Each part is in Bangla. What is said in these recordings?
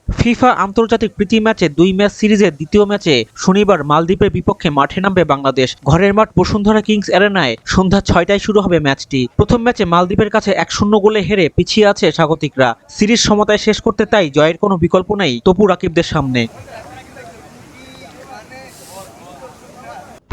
ফিফা আন্তর্জাতিক প্রীতি ম্যাচে ২ ম্যাচ সিরিজের দ্বিতীয় ম্যাচে শনিবার মালদ্বীপের বিপক্ষে মাঠে নামবে বাংলাদেশ। ঘরের মাঠ বসুন্ধরা কিংস অ্যারেনায় সন্ধ্যা ৬টায় শুরু হবে ম্যাচটি। প্রথম ম্যাচে মালদ্বীপের কাছে ১-০ গোলে হেরে পিছিয়ে আছে স্বাগতিকরা। সিরিজ সমতায় শেষ করতে তাই জয়ের কোনো বিকল্প নেই তপু রাকিবদের সামনে।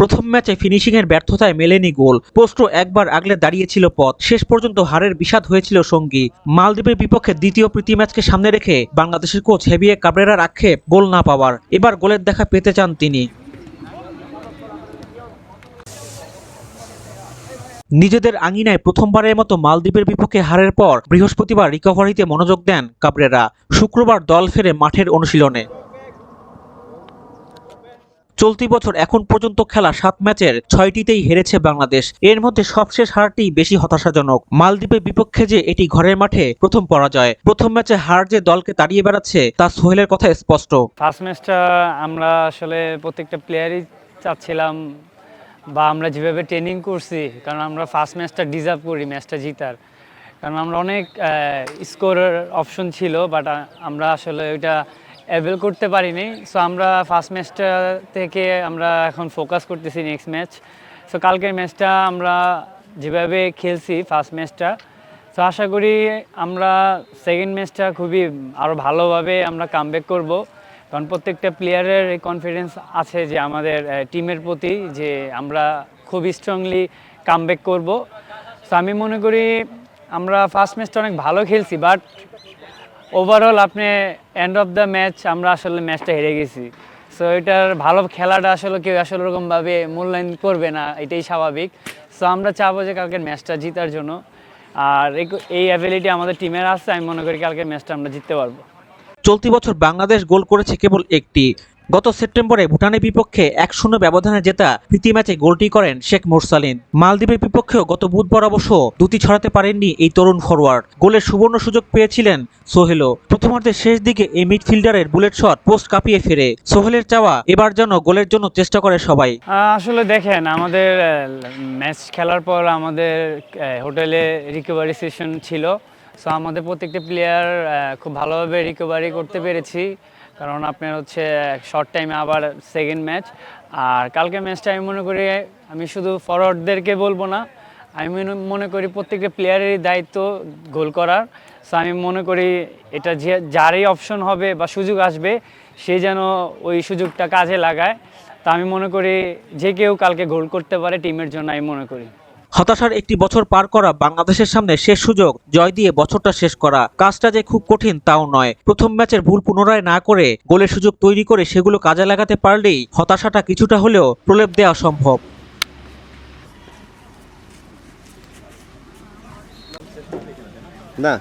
প্রথম ম্যাচে ফিনিশিংয়ের ব্যর্থতায় মেলেনি গোল, পোস্টও একবার আগলে দাঁড়িয়েছিল পথ। শেষ পর্যন্ত হারের বিষাদ হয়েছিল সঙ্গী। মালদ্বীপের বিপক্ষে দ্বিতীয় প্রীতি ম্যাচকে সামনে রেখে বাংলাদেশের কোচ হেভিয়ে কাবরেরার আক্ষেপ গোল না পাওয়ার। এবার গোলের দেখা পেতে চান তিনি। নিজেদের আঙিনায় প্রথমবারের মতো মালদ্বীপের বিপক্ষে হারের পর বৃহস্পতিবার রিকভারিতে মনোযোগ দেন কাবরেরা। শুক্রবার দল ফেরে মাঠের অনুশীলনে। চলতি বছর এখন পর্যন্ত খেলা ৭ ম্যাচের ৬টিতেই হেরেছে বাংলাদেশ। এর মধ্যে সবশেষ হারটি বেশি হতাশাজনক। মালদ্বীপের বিপক্ষে যে এটি ঘরের মাঠে প্রথম পরাজয়। প্রথম ম্যাচে হার যে দলকে তাড়িয়ে বেড়াচ্ছে তা সোহেলের কথা স্পষ্ট। ফার্স্ট ম্যাচটা আমরা আসলে প্রত্যেকটা প্লেয়ারই চাচ্ছিলাম, বা আমরা যেভাবে ট্রেনিং করছি, কারণ আমরা ফার্স্ট ম্যাচটা ডিজার্ভ করি ম্যাচটা জিতার, কারণ আমরা অনেক স্কোরের অপশন ছিল, বাট আমরা আসলে ওইটা অ্যাভেল করতে পারিনি। সো আমরা ফার্স্ট ম্যাচটা থেকে আমরা এখন ফোকাস করতেছি নেক্সট ম্যাচ। সো কালকের ম্যাচটা আমরা যেভাবে খেলছি ফার্স্ট ম্যাচটা, সো আশা করি আমরা সেকেন্ড ম্যাচটা খুবই আরও ভালোভাবে আমরা কামব্যাক করব, কারণ প্রত্যেকটা প্লেয়ারের কনফিডেন্স আছে যে আমাদের টিমের প্রতি, যে আমরা খুব স্ট্রংলি কামব্যাক করব। সো আমি মনে করি আমরা ফার্স্ট ম্যাচটা অনেক ভালো খেলছি, বাট ওভারঅল আপনি এন্ড অফ দ্য ম্যাচ আমরা আসলে ম্যাচটা হেরে গেছি। সো এটার ভালো খেলাটা আসলে কেউ আসলে ওরকমভাবে মূল্যায়ন করবে না, এটাই স্বাভাবিক। সো আমরা চাবো যে কালকের ম্যাচটা জিতার জন্য, আর এই অ্যাবিলিটি আমাদের টিমের আছে। আমি মনে করি কালকের ম্যাচটা আমরা জিততে পারবো। চলতি বছর বাংলাদেশ গোল করেছে কেবল একটি। গত সেপ্টেম্বরে ভুটানের বিপক্ষে ১-০ ব্যবধানে জেতা প্রীতি ম্যাচে গোলটি করেন শেখ মুরসালিন। মালদ্বীপের বিপক্ষেও গত বুধবার অবশ্য দুটি ছড়াতে পারেননি এই তরুণ ফরোয়ার্ড। গোলের সুবর্ণ সুযোগ পেয়েছিলেন সোহেলও। প্রথমার্ধের শেষ দিকে এই মিডফিল্ডারের বুলেট শট পোস্ট কাঁপিয়ে ফেরে। সোহেলের চাওয়া এবার যেন গোলের জন্য চেষ্টা করে সবাই। আসলে দেখেন, আমাদের ম্যাচ খেলার পর আমাদের হোটেলে রিকভারি সেশন ছিল। সো আমাদের প্রত্যেকটা প্লেয়ার খুব ভালোভাবে রিকভারি করতে পেরেছি, কারণ আপনার হচ্ছে শর্ট টাইমে আবার সেকেন্ড ম্যাচ। আর কালকে ম্যাচটা আমি মনে করি, আমি শুধু ফরওয়ার্ডদেরকে বলবো না, আমি মনে করি প্রত্যেকটা প্লেয়ারেরই দায়িত্ব গোল করার। সো আমি মনে করি এটা যে যারই অপশন হবে বা সুযোগ আসবে, সে যেন ওই সুযোগটা কাজে লাগায়। তা আমি মনে করি যে কেউ কালকে গোল করতে পারে টিমের জন্য, আমি মনে করি। হতাশার একটি বছর পার করা বাংলাদেশের সামনে শেষ সুযোগ জয় দিয়ে বছরটা শেষ করা। কাজটা যে খুব কঠিন তাও নয়। প্রথম ম্যাচের ভুল পুনরায় না করে গোলের সুযোগ তৈরি করে সেগুলো কাজে লাগাতে পারলেই হতাশাটা কিছুটা হলেও প্রলেপ দেওয়া সম্ভব। না।